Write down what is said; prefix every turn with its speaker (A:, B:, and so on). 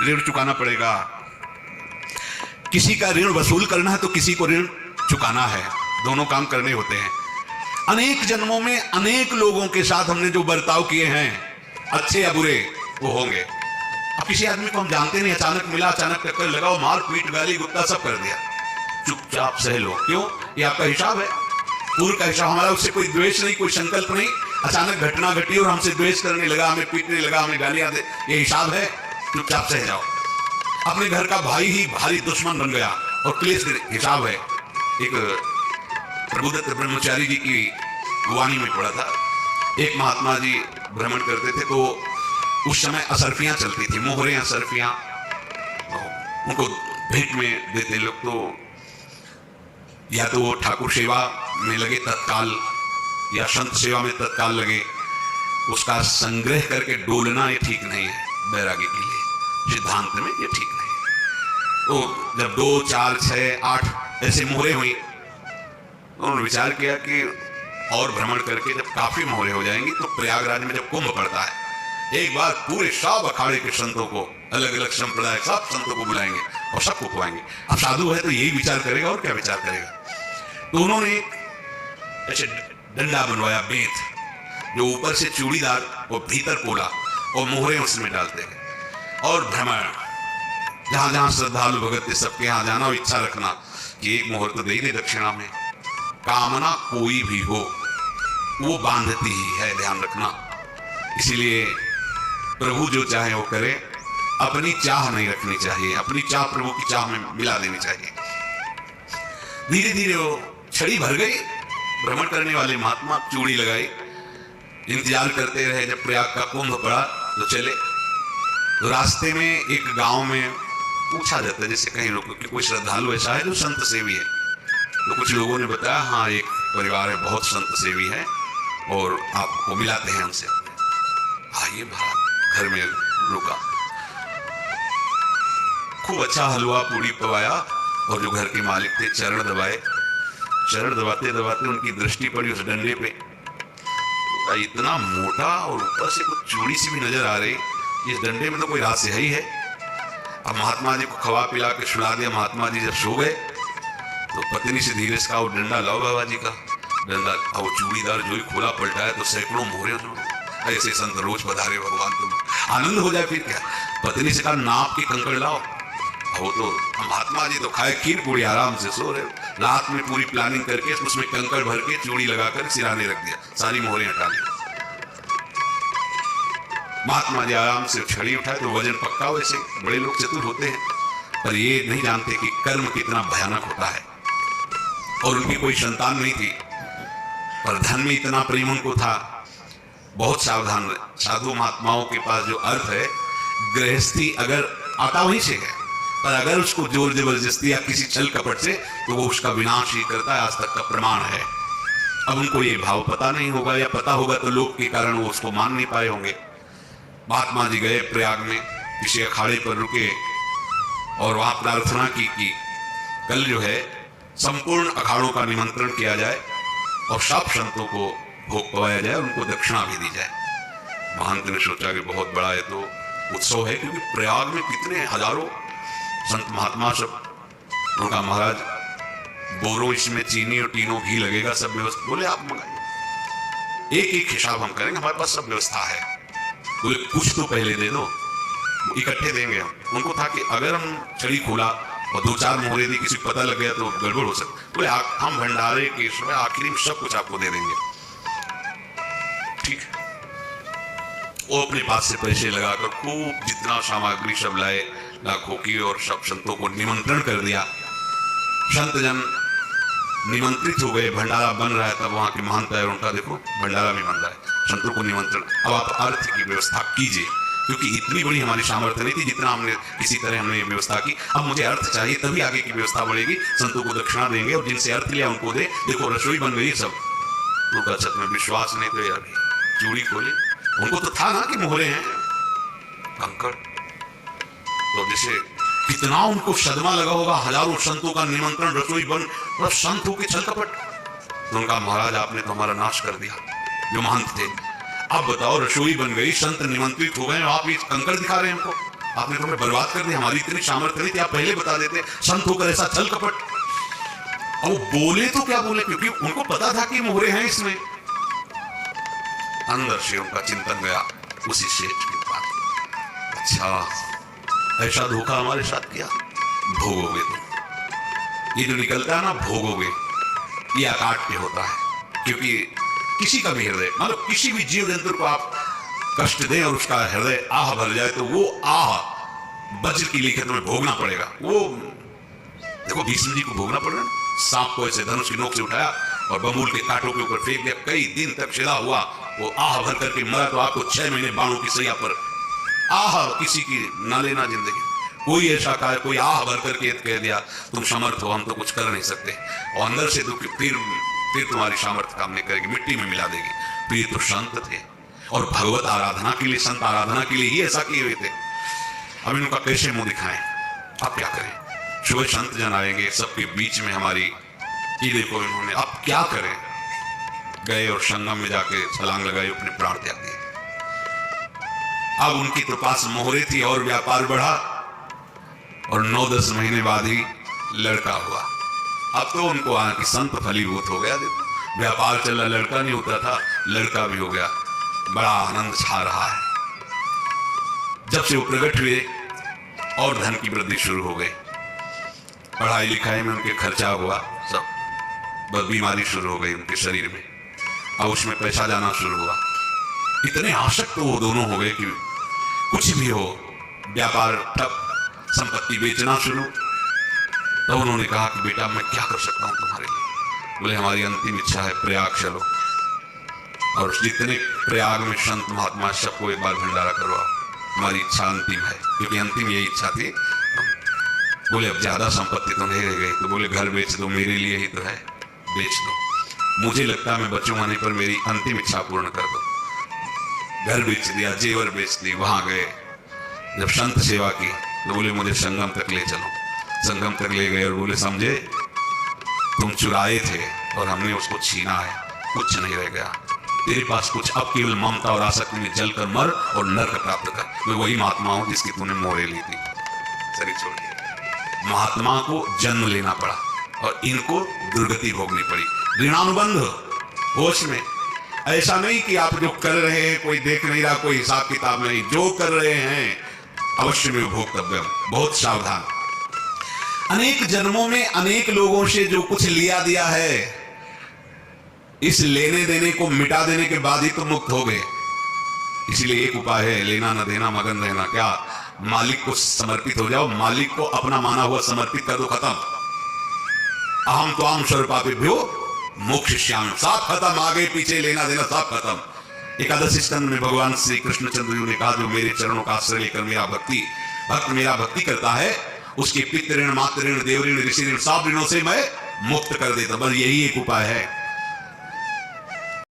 A: ऋण चुकाना पड़ेगा। किसी का ऋण वसूल करना है तो किसी को ऋण चुकाना है, दोनों काम करने होते हैं। अनेक जन्मों में अनेक लोगों के साथ हमने जो बर्ताव किए हैं, अच्छे या बुरे, वो होंगे। अब किसी आदमी को हम जानते नहीं, अचानक मिला, अचानक टक्कर लगाओ, मार पीट गाली गुप्ता सब कर दिया, चुपचाप सह लो। क्यों? ये आपका हिसाब है, पूर्व का हिसाब। हमारा उससे कोई द्वेष नहीं, कोई संकल्प नहीं। अचानक घटना घटी और हमसे द्वेष करने लगा, हमें पीटने लगा, हमें गालियां दे, ये हिसाब है, चुपचाप सह जाओ। अपने घर का भाई ही भारी दुश्मन बन गया और क्लेश, हिसाब है। एक प्रभुदत्त ब्रह्मचारी जी की वाणी में पड़ा था, एक महात्मा जी भ्रमण करते थे तो उस समय असरफियां चलती थी, मोहरे असरफियां, उनको भेंट में देते लोग। तो या तो वो ठाकुर सेवा में लगे तत्काल, या संत सेवा में तत्काल लगे। उसका संग्रह करके डोलना ये ठीक नहीं है, बैरागी के लिए सिद्धांत में ये ठीक नहीं है। तो जब 2, 4, 6, 8 ऐसे मोहरे हुई, उन्होंने विचार किया कि और भ्रमण करके जब काफी मोहरे हो जाएंगी तो प्रयागराज में जब कुंभ पड़ता है, एक बार पूरे सब अखाड़े के संतों को, अलग अलग संप्रदाय सब संतों को बुलाएंगे और सबको खुआएंगे। अब साधु है तो यही विचार करेगा, और क्या विचार करेगा। तो उन्होंने ऐसे डंडा बनवाया, बेंत, जो ऊपर से चूड़ीदार और भीतर पोला, और मोहरे उसमें डालते हैं। और भ्रमण, जहां जहां श्रद्धालु भगत थे सबके यहाँ जाना और इच्छा रखना कि एक मोहर तो दे दे दक्षिणा में। कामना कोई भी हो वो बांधती ही है, ध्यान रखना। इसीलिए प्रभु जो चाहे वो करे, अपनी चाह नहीं रखनी चाहिए, अपनी चाह प्रभु की चाह में मिला देनी चाहिए। धीरे धीरे वो छड़ी भर गई, भ्रमण करने वाले महात्मा चूड़ी लगाई, इंतजार करते रहे। जब प्रयाग का कुंभ पड़ा तो चले। तो रास्ते में एक गांव में पूछा जाता है, जैसे कहीं लोगों की कोई श्रद्धालु ऐसा है जो संत सेवी है, तो कुछ लोगों ने बताया हाँ एक परिवार है बहुत संत सेवी है और आपको मिलाते हैं हमसे। आइए महाराज, घर में रुका, खूब अच्छा हलवा पूरी पवाया, और जो घर के मालिक थे चरण दबाए। चरण दबाते दबाते उनकी दृष्टि पड़ी उस डंडे पे, तो इतना मोटा और ऊपर से कुछ चूड़ी सी भी नजर आ रही, इस डंडे में तो कोई रहस्य है ही है। अब महात्मा जी को खवा पिला के सुला दिया। महात्मा जी जब सो गए तो पत्नी से धीरे से कहा वो डंडा लाओ बाबा जी का डंडा। अब वो चूड़ीदार जो ही खोला पलटाया तो सैकड़ों मोहरे। ऐसे संत रोज पधारे भगवान, तुम आनंद हो जाए फिर क्या। पत्नी से कहा नाप के कंकड़ लाओ। वो तो महात्मा जी तो खाए खीर पूरी, आराम से सो रहे। रात में पूरी प्लानिंग करके उसमें कंकड़ भर के चूड़ी लगाकर सिराने रख दिया, सारी मोहरे हटा ली। महात्मा जी आराम से छड़ी उठाए तो वजन पक्का। वैसे बड़े लोग चतुर होते हैं, पर ये नहीं जानते कि कर्म कितना भयानक होता है। और उनकी कोई संतान नहीं थी, पर धन में इतना प्रेम उनको था। बहुत सावधान साधु महात्माओं के पास जो अर्थ है, गृहस्थी अगर आता वहीं से है, पर अगर उसको जोर जबरदस्ती या किसी छल कपट से, तो वो उसका विनाश ही करता है। आज तक का प्रमाण है। अब उनको ये भाव पता नहीं होगा, या पता होगा तो लोग के कारण वो उसको मान नहीं पाए होंगे। महात्मा जी गए प्रयाग में, किसी अखाड़े पर रुके और वहां प्रार्थना की कि कल जो है संपूर्ण अखाड़ों का निमंत्रण किया जाए और सब संतों को भोग पवाया जाए, उनको दक्षिणा भी दी जाए। महंत ने सोचा कि बहुत बड़ा है तो उत्सव है, क्योंकि प्रयाग में कितने हजारों संत महात्मा सब। उनका महाराज बोरो इसमें चीनी और तीनों घी लगेगा, सब व्यवस्था। बोले आप मंगाइए, एक एक हिसाब हम करेंगे, हमारे पास सब व्यवस्था है। बोले कुछ तो पहले दे दो, इकट्ठे देंगे हम। उनको था कि अगर हम छड़ी खोला और 2-4 मोहरे दी, किसी को पता लग गया तो गड़बड़ हो सकती। बोले हम भंडारे के समय आखिरी में सब कुछ आपको दे देंगे। ठीक है। वो अपने पास से पैसे लगाकर खूब जितना सामग्री सब लाए, लाखों की, और सब संतों को निमंत्रण कर दिया। संत जन निमंत्रित हो गए, भंडारा बन रहा है। तब वहां के महंत है, उनका देखो भंडारा भी बन रहा है, संतों को निमंत्रण। अब आप अर्थ की व्यवस्था कीजिए, क्योंकि इतनी बड़ी हमारी सामर्थ्य नहीं थी जितना हमने किसी तरह हमने व्यवस्था की। अब मुझे अर्थ चाहिए, तभी आगे की व्यवस्था बढ़ेगी। संतों को दक्षिणा देंगे और जिनसे अर्थ लिया उनको दे। देखो रसोई बन गई सब। उनका सच में विश्वास नहीं तो यार चूड़ी खोली। उनको तो था ना कि मोहरे हैं कंकड़। तो जैसे कितना उनको सदमा लगा होगा, हजारों संतों का निमंत्रण, रसोई बन, और संतों के छल कपट। तो उनका महाराज आपने तो हमारा नाश कर दिया, जो महंत थे। अब बताओ रसोई बन गई, संत निमंत्रित हो गए, आप ये कंकड़ दिखा रहे हैं हमको। आपने तो हमें बर्बाद कर दिया, हमारी इतनी सामर्थ्य नहीं थी, आप पहले बता देते। संत होकर ऐसा छल कपट। और वो बोले तो क्या बोले, क्योंकि उनको पता था कि मोहरे हैं इसमें। अंदर से उनका चिंतन गया उसी सेठ के पास, अच्छा ऐसा धोखा हमारे साथ किया, भोगोगे तुम। ये जो निकलता है ना भोगोगे, ये अकाट पे होता है। क्योंकि किसी का भी हृदय, मतलब किसी भी जीव जंतु को आप कष्ट दें और उसका हृदय आह भर जाए तो वो आह वज्र की लिखित में भोगना पड़ेगा। वो देखो भीष्म जी को भोगना पड़ रहा है। सांप को ऐसे धनुष की नोक से उठाया और बमूल के कांटों के ऊपर फेंक दिया, कई दिन तक छिड़ा हुआ, वो आह भर करके मरा तो आपको 6 महीने बाणों की सैया पर आह किसी की न लेना जिंदगी। कोई ऐसा कहा, कोई आह भर करके कह दिया तुम समर्थ हो, हम तो कुछ कर नहीं सकते, और अंदर से दुख फिर तुम्हारी सामर्थ्य काम नहीं करेगी, मिट्टी में मिला देगी। फिर तो संत थे और भगवत आराधना के लिए, संत आराधना के लिए ही ऐसा किए हुए थे। अब इनका कैसे मुंह दिखाएं, अब क्या करें। सुबह संत जन आएंगे, सबके बीच में हमारी ये देखो इन्होंने, अब क्या करें। गए और संगम में जाके छलांग लगाई, अपने प्राण त्याग दिए। अब उनकी तो पास मोहरे थी और व्यापार बढ़ा, और 9-10 महीने बाद ही लड़का हुआ। अब तो उनको कि संत फलीभूत हो गया। देखो व्यापार चल रहा, लड़का नहीं होता था, लड़का भी हो गया। बड़ा आनंद छा रहा है। जब से वो प्रकट हुए और धन की वृद्धि शुरू हो गई, पढ़ाई लिखाई में उनके खर्चा हुआ, सब बस बीमारी शुरू हो गई उनके शरीर में, अब उसमें पैसा जाना शुरू हुआ। इतने आसक्त वो दोनों हो गए कि कुछ भी हो, व्यापार ठप, संपत्ति बेचना शुरू। तो उन्होंने कहा कि बेटा मैं क्या कर सकता हूं तुम्हारे लिए। बोले हमारी अंतिम इच्छा है प्रयाग चलो, और जितने प्रयाग में संत महात्मा सबको एक बार भंडारा करवाओ, हमारी इच्छा अंतिम है। क्योंकि अंतिम यही इच्छा थी। बोले अब ज्यादा संपत्ति तो नहीं रह गई, तो बोले घर बेच दो, मेरे लिए ही तो है, बेच दो, मुझे लगता है मैं बचूंगा नहीं, पर मेरी अंतिम इच्छा पूर्ण कर दो। घर बेच दिया, जेवर बेच दी। वहां गए, जब संत सेवा की तो बोले मुझे संगम तक ले चलो। संगम तक ले गए और बोले समझे तुम चुराए थे और हमने उसको छीना है, कुछ नहीं रह गया तेरे पास कुछ, अब केवल ममता और आसक्ति में जलकर मर और नरक प्राप्त कर। मैं वही महात्मा हूं जिसकी तूने मोहरे ली थी। शरीर छोड़ दिया। महात्मा को जन्म लेना पड़ा और इनको दुर्गति भोगनी पड़ी। ऋणानुबंध होश में, ऐसा नहीं कि आप जो कर रहे हैं कोई देख नहीं रहा, कोई हिसाब किताब नहीं, जो कर रहे हैं अवश्य में भोक्तव्य। बहुत सावधान। अनेक जन्मों में अनेक लोगों से जो कुछ लिया दिया है, इस लेने देने को मिटा देने के बाद ही तो मुक्त हो गए। इसलिए एक उपाय है, लेना न देना मगन रहना। क्या? मालिक को समर्पित हो जाओ, मालिक को अपना माना हुआ समर्पित कर दो, खत्म। अहम तो आम स्वरूपाभ्यो मोक्षयिष्यामि, सब खत्म, आगे पीछे लेना देना सब खत्म। एकादश स्कंद में भगवान श्री कृष्णचंद्र जी ने कहा जो मेरे चरणों का आश्रय लेकर भक्त मेरा भक्ति करता है, उसके पितृ ऋण, मातृ ऋण, देव ऋण, ऋषि ऋण, सब ऋणों से मैं मुक्त कर देता। बस यही एक उपाय है।